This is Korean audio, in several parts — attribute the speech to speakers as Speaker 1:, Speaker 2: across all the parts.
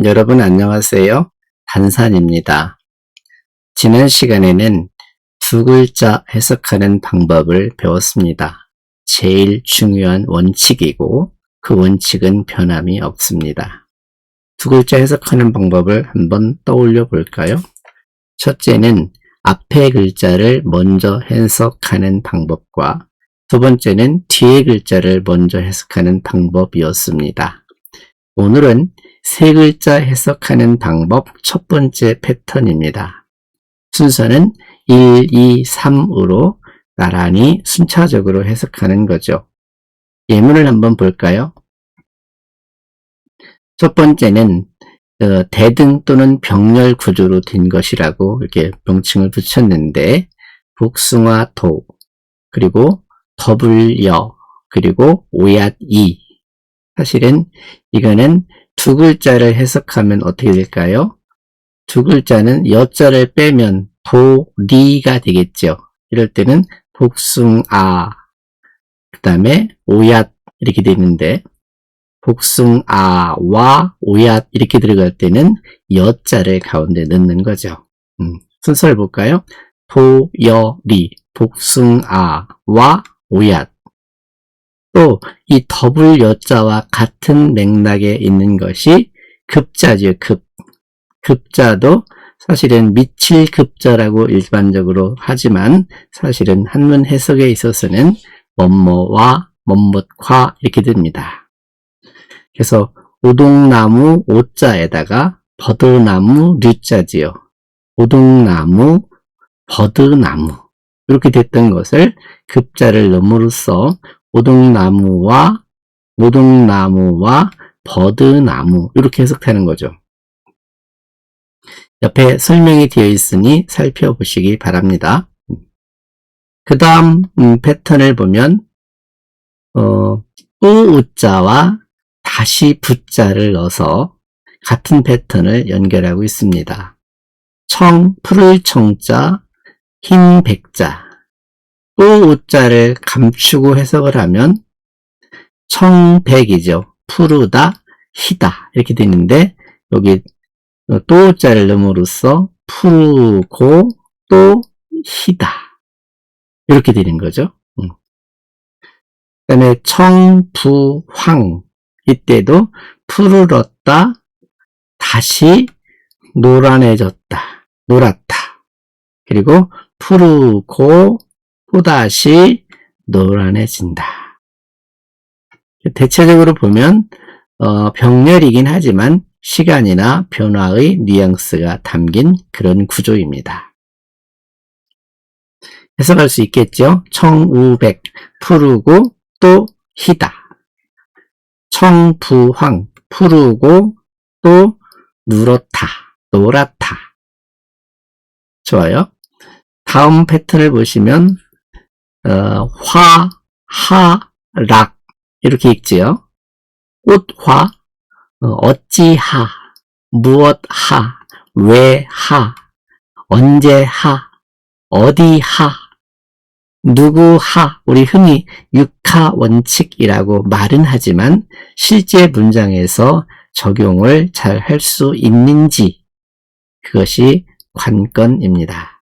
Speaker 1: 여러분 안녕하세요. 단산입니다. 지난 시간에는 두 글자 해석하는 방법을 배웠습니다. 제일 중요한 원칙이고 그 원칙은 변함이 없습니다. 두 글자 해석하는 방법을 한번 떠올려 볼까요? 첫째는 앞에 글자를 먼저 해석하는 방법과 두 번째는 뒤에 글자를 먼저 해석하는 방법이었습니다. 오늘은 세 글자 해석하는 방법 첫 번째 패턴입니다. 순서는 1, 2, 3으로 나란히 순차적으로 해석하는 거죠. 예문을 한번 볼까요? 첫 번째는 대등 또는 병렬 구조로 된 것이라고 이렇게 명칭을 붙였는데 복숭아도 그리고 더블여 그리고 오얏이 사실은 이거는 두 글자를 해석하면 어떻게 될까요? 두 글자는 여자를 빼면 도리가 되겠죠. 이럴 때는 복숭아 그 다음에 오얏 이렇게 되는데 복숭아와 오얏 이렇게 들어갈 때는 여자를 가운데 넣는 거죠. 순서를 볼까요? 도여리 복숭아와 오얏 또 이 더블 여자와 같은 맥락에 있는 것이 급자죠. 급자도 사실은 미칠 급자라고 일반적으로 하지만 사실은 한문 해석에 있어서는 뭐뭐와 뭐뭇과 이렇게 됩니다. 그래서 오동나무 오자에다가 버드나무 류자지요. 오동나무 버드나무 이렇게 됐던 것을 급자를 넣음으로써 오동나무와 버드나무 이렇게 해석하는 거죠. 옆에 설명이 되어 있으니 살펴보시기 바랍니다. 그 다음 패턴을 보면 우자와 다시 부자를 넣어서 같은 패턴을 연결하고 있습니다. 푸를 청자, 흰 백자 우자를 감추고 해석을 하면 청백이죠. 푸르다, 희다 이렇게 되는데 여기 또자를 넣음으로써 푸르고 또 희다 이렇게 되는 거죠. 그 다음에 청부황 이때도 푸르렀다 다시 노란해졌다 노랗다 그리고 푸르고 또다시 노란해진다. 대체적으로 보면 병렬이긴 하지만 시간이나 변화의 뉘앙스가 담긴 그런 구조입니다. 해석할 수 있겠죠? 청우백 푸르고 또 희다. 청부황 푸르고 또 누렇다 노랗다. 좋아요. 다음 패턴을 보시면 화, 하, 락 이렇게 읽지요. 꽃화, 어찌하, 무엇하, 왜하, 언제하, 어디하, 누구하 우리 흔히 육하 원칙이라고 말은 하지만 실제 문장에서 적용을 잘 할 수 있는지 그것이 관건입니다.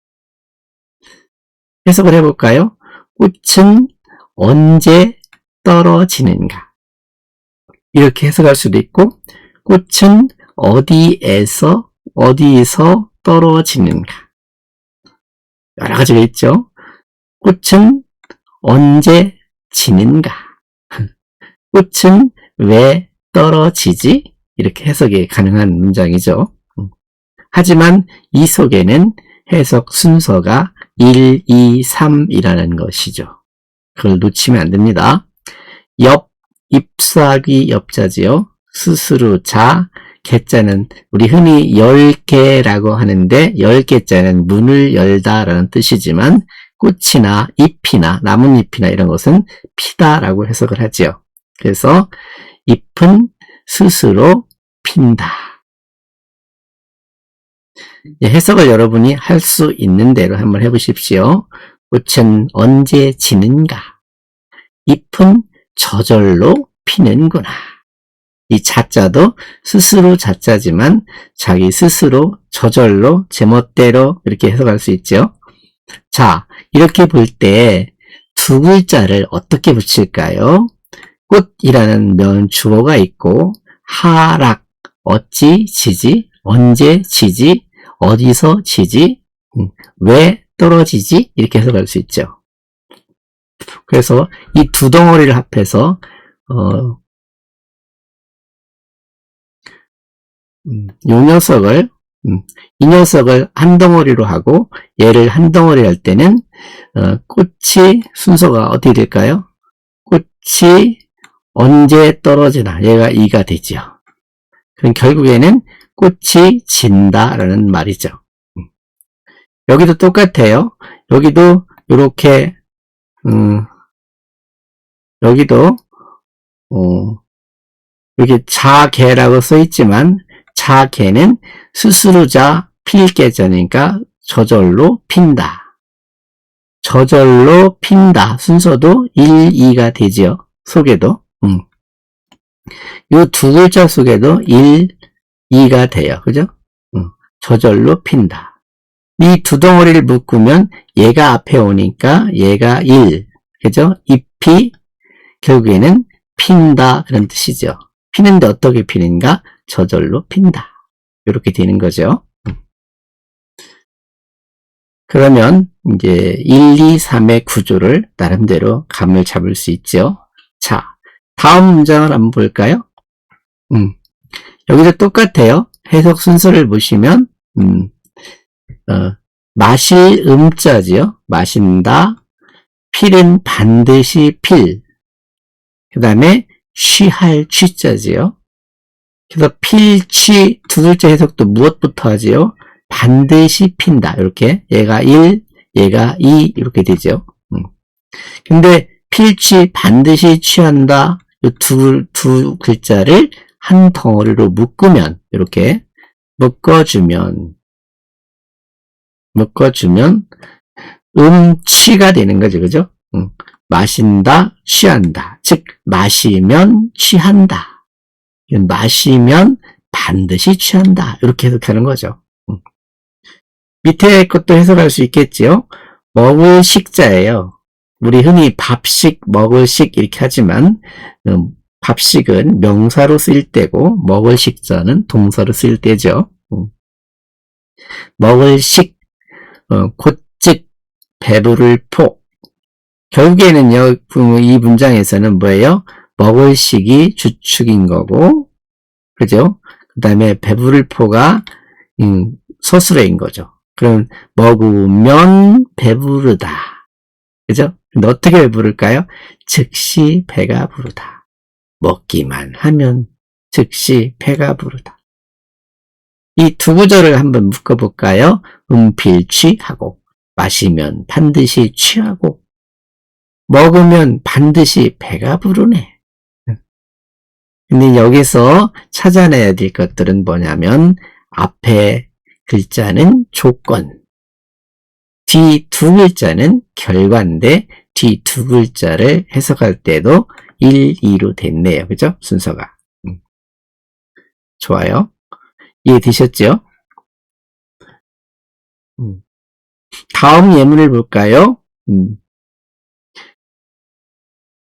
Speaker 1: 해석을 해볼까요? 꽃은 언제 떨어지는가? 이렇게 해석할 수도 있고 꽃은 어디서 떨어지는가? 여러 가지가 있죠. 꽃은 언제 지는가? 꽃은 왜 떨어지지? 이렇게 해석이 가능한 문장이죠. 하지만 이 속에는 해석 순서가 1, 2, 3이라는 것이죠. 그걸 놓치면 안 됩니다. ip사귀 엽자지요. 스스로 자, 개자는 우리 흔히 10개라고 하는데 10개자는 문을 열다라는 뜻이지만 꽃이나 잎이나 나뭇잎이나 이런 것은 피다라고 해석을 하지요. 그래서 잎은 스스로 핀다. 해석을 여러분이 할 수 있는 대로 한번 해보십시오. 꽃은 언제 지는가? 잎은 저절로 피는구나. 이 자자도 스스로 자자지만 자기 스스로 저절로 제멋대로 이렇게 해석할 수 있죠. 자, 이렇게 볼 때 두 글자를 어떻게 붙일까요? 꽃이라는 면 주어가 있고 하락, 어찌 지지, 언제 지지, 어디서 지지, 왜 떨어지지 이렇게 해석할 수 있죠. 그래서 이 두 덩어리를 합해서 이 녀석을 한 덩어리로 하고 얘를 한 덩어리 할 때는 꽃이 순서가 어떻게 될까요? 꽃이 언제 떨어지나 얘가 이가 되죠. 그럼 결국에는 꽃이 진다라는 말이죠. 여기도 똑같아요. 여기도 이렇게 여기도 이렇게 자개라고 써 있지만 자개는 스스로자 필개자니까 저절로 핀다. 저절로 핀다. 순서도 1, 2가 되죠. 속에도. 이 두 글자 속에도 1, 2가 돼요. 그죠? 저절로 핀다. 이 두 덩어리를 묶으면 얘가 앞에 오니까 얘가 1. 그죠? 잎이 결국에는 핀다. 그런 뜻이죠. 피는데 어떻게 피는가? 저절로 핀다. 이렇게 되는 거죠. 그러면 이제 1, 2, 3의 구조를 나름대로 감을 잡을 수 있죠. 자, 다음 문장을 한번 볼까요? 여기도 똑같아요. 해석 순서를 보시면 마실 음자지요. 마신다. 필은 반드시 필. 그 다음에 취할 취자지요. 그래서 필, 취 두 글자 해석도 무엇부터 하지요? 반드시 핀다. 이렇게 얘가 1, 얘가 2 이렇게 되죠. 근데 필취 반드시 취한다. 이 두 글자를 한 덩어리로 묶으면 이렇게 묶어주면 취가 되는 거죠. 그죠? 마신다, 취한다. 즉 마시면 취한다. 마시면 반드시 취한다. 이렇게 해석하는 거죠. 밑에 것도 해석할 수 있겠지요. 먹을 식자예요. 우리 흔히 밥식, 먹을 식 이렇게 하지만 밥식은 명사로 쓰일 때고 먹을 식자는 동사로 쓰일 때죠. 먹을 식, 곧즉 배부를 포. 결국에는요, 이 문장에서는 뭐예요? 먹을 식이 주축인 거고, 그죠? 그 다음에 배부를 포가 서술어인 거죠. 그럼 먹으면 배부르다. 그죠? 근데 어떻게 배부를까요? 즉시 배가 부르다. 먹기만 하면 즉시 배가 부르다. 이 두 구절을 한번 묶어볼까요? 필취하고 마시면 반드시 취하고 먹으면 반드시 배가 부르네. 근데 여기서 찾아내야 될 것들은 뭐냐면 앞에 글자는 조건, 뒤 두 글자는 결과인데 뒤 두 글자를 해석할 때도 1, 2로 됐네요. 그죠? 순서가. 좋아요. 이해되셨죠? 다음 예문을 볼까요?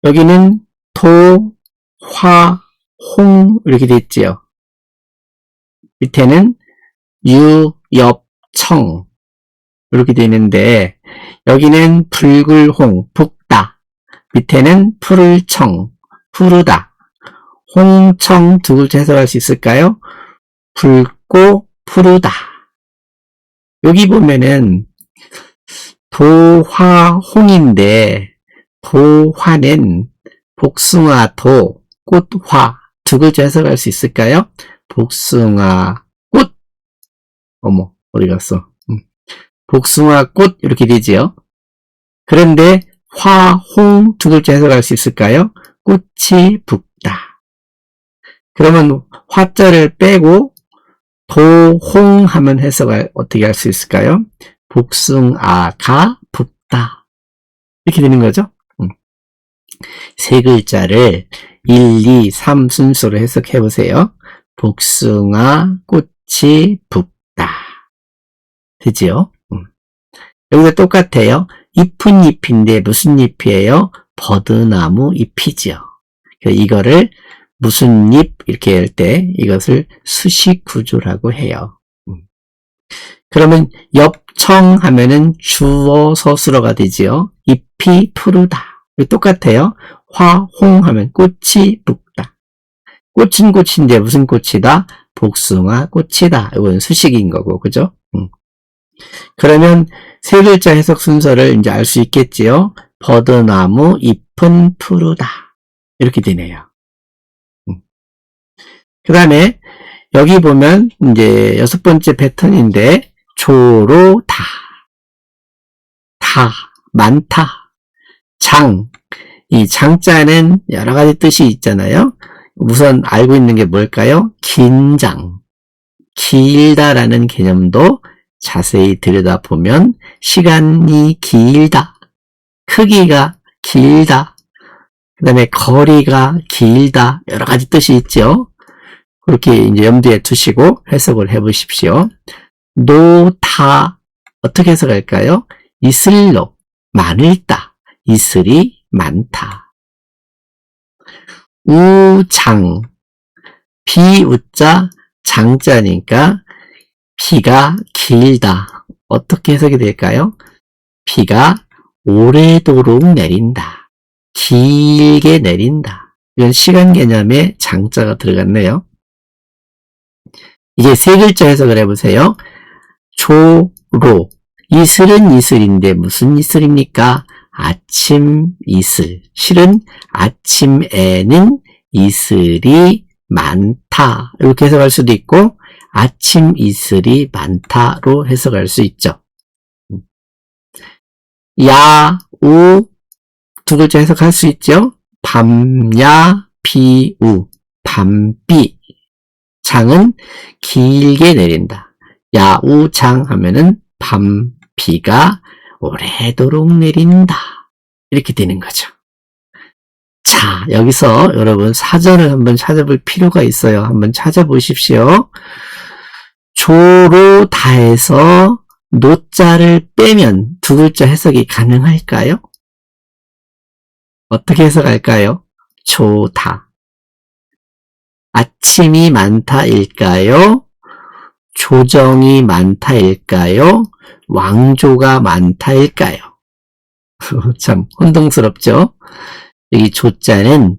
Speaker 1: 여기는 토, 화, 홍 이렇게 됐지요. 밑에는 유, 엽, 청 이렇게 되는데 여기는 붉을홍, 붓다. 밑에는 푸를청, 푸르다. 홍청 두 글자 해석할 수 있을까요? 붉고 푸르다. 여기 보면은 도화홍인데 도화는 복숭아 도, 꽃화 두 글자 해석할 수 있을까요? 복숭아 꽃. 어머, 어디 갔어? 복숭아 꽃 이렇게 되지요. 그런데 화, 홍 두 글자 해석할 수 있을까요? 꽃이 붓다. 그러면 화자를 빼고 도, 홍 하면 해석을 어떻게 할 수 있을까요? 복숭아가 붓다. 이렇게 되는 거죠. 세 글자를 1, 2, 3 순서로 해석해 보세요. 복숭아 꽃이 붓다. 되지요? 여기서 똑같아요. 잎은 잎인데 무슨 잎이에요? 버드나무 잎이지요. 이거를 무슨 잎 이렇게 할 때 이것을 수식 구조라고 해요. 그러면 엽청 하면은 주어 서술어가 되지요. 잎이 푸르다. 똑같아요. 화홍 하면 꽃이 붓다. 꽃은 꽃인데 무슨 꽃이다? 복숭아 꽃이다. 이건 수식인 거고, 그죠? 그러면 세 글자 해석 순서를 이제 알 수 있겠지요. 버드나무 잎은 푸르다. 이렇게 되네요. 그 다음에 여기 보면 이제 6번째 패턴인데 조로다. 다, 많다. 장. 이 장자는 여러 가지 뜻이 있잖아요. 우선 알고 있는 게 뭘까요? 긴장. 길다라는 개념도 자세히 들여다보면 시간이 길다. 크기가 길다. 그 다음에 거리가 길다. 여러 가지 뜻이 있죠. 그렇게 이제 염두에 두시고 해석을 해 보십시오. 노다. 어떻게 해석할까요? 이슬로. 많을다. 이슬이 많다. 우장. 비우자 장자니까 비가 길다. 어떻게 해석이 될까요? 비가 오래도록 내린다. 길게 내린다. 이건 시간 개념에 장자가 들어갔네요. 이제 세 글자 해석을 해보세요. 조로. 이슬은 이슬인데 무슨 이슬입니까? 아침 이슬. 실은 아침에는 이슬이 많다. 이렇게 해석할 수도 있고 아침 이슬이 많다로 해석할 수 있죠. 야, 우 두 글자 해석할 수 있죠. 밤야, 비, 우. 밤비. 장은 길게 내린다. 야우장 하면은 밤비가 오래도록 내린다. 이렇게 되는 거죠. 자, 여기서 여러분 사전을 한번 찾아볼 필요가 있어요. 한번 찾아보십시오. 조로 다해서 노자를 빼면 두 글자 해석이 가능할까요? 어떻게 해석할까요? 조다. 아침이 많다일까요? 조정이 많다일까요? 왕조가 많다일까요? 참 혼동스럽죠? 여기 조자는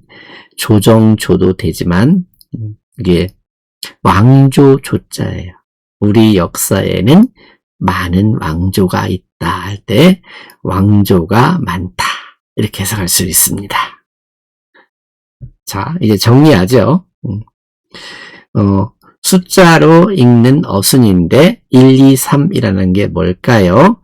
Speaker 1: 조정조도 되지만 이게 왕조 조자예요. 우리 역사에는 많은 왕조가 있다 할 때 왕조가 많다 이렇게 해석할 수 있습니다. 자, 이제 정리하죠. 숫자로 읽는 어순인데 1, 2, 3이라는 게 뭘까요?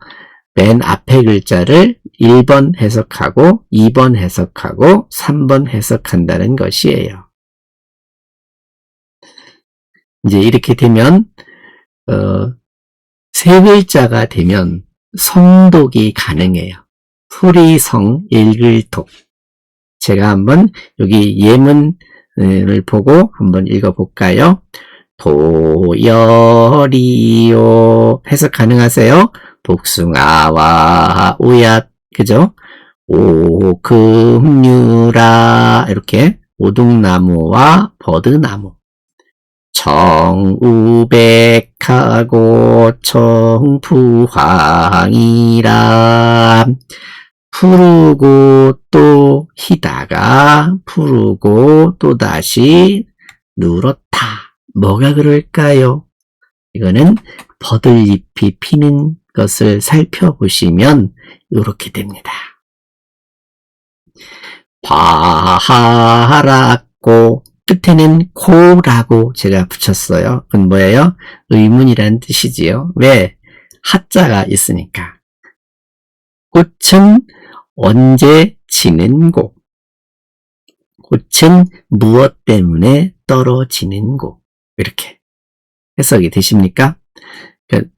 Speaker 1: 맨 앞에 글자를 1번 해석하고 2번 해석하고 3번 해석한다는 것이에요. 이제 이렇게 되면 세 글자가 되면 성독이 가능해요. 소리성 읽을독. 제가 한번 여기 예문을 보고 한번 읽어볼까요? 도열이요. 해석 가능하세요? 복숭아와 우얏, 그죠? 오금류라. 이렇게 오동나무와 버드나무. 정우백하고 청푸황이라. 푸르고 또 희다가 푸르고 또다시 누렇다. 뭐가 그럴까요? 이거는 버들잎이 피는 것을 살펴보시면 이렇게 됩니다. 바라고 끝에는 고라고 제가 붙였어요. 그건 뭐예요? 의문이라는 뜻이지요. 왜? 하자가 있으니까. 꽃은 언제 지는고? 꽃은 무엇 때문에 떨어지는고? 이렇게 해석이 되십니까?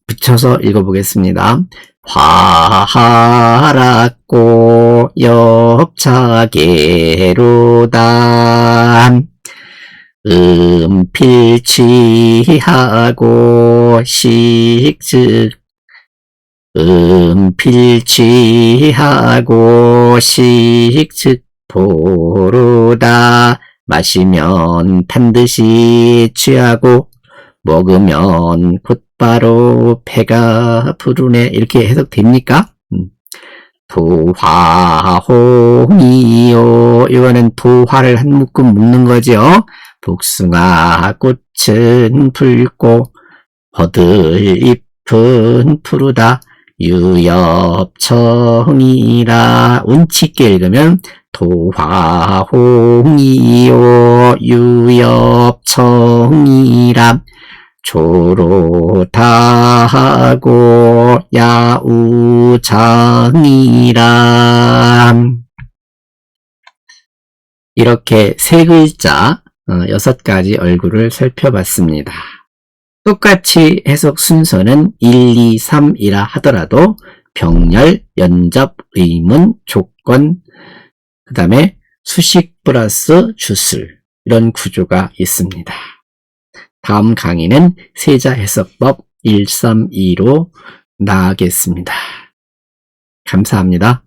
Speaker 1: 붙여서 읽어보겠습니다. 화하락고 역차계로다. 필취하고 식즉 필취하고 식즉 도로다. 마시면 반드시 취하고 먹으면 곧바로 배가 부르네. 이렇게 해석됩니까? 도화홍이요. 이거는 도화를 한 묶음 묶는 거죠. 복숭아 꽃은 붉고 버들 잎은 푸르다. 유엽청이라. 운치 있게 읽으면 도화홍이요 유엽청이라. 조로다하고 야우장이라. 이렇게 세 글자 6가지 얼굴을 살펴봤습니다. 똑같이 해석 순서는 1, 2, 3이라 하더라도 병렬, 연접, 의문, 조건, 그 다음에 수식 플러스 주술, 이런 구조가 있습니다. 다음 강의는 세자 해석법 1, 3, 2로 나가겠습니다. 감사합니다.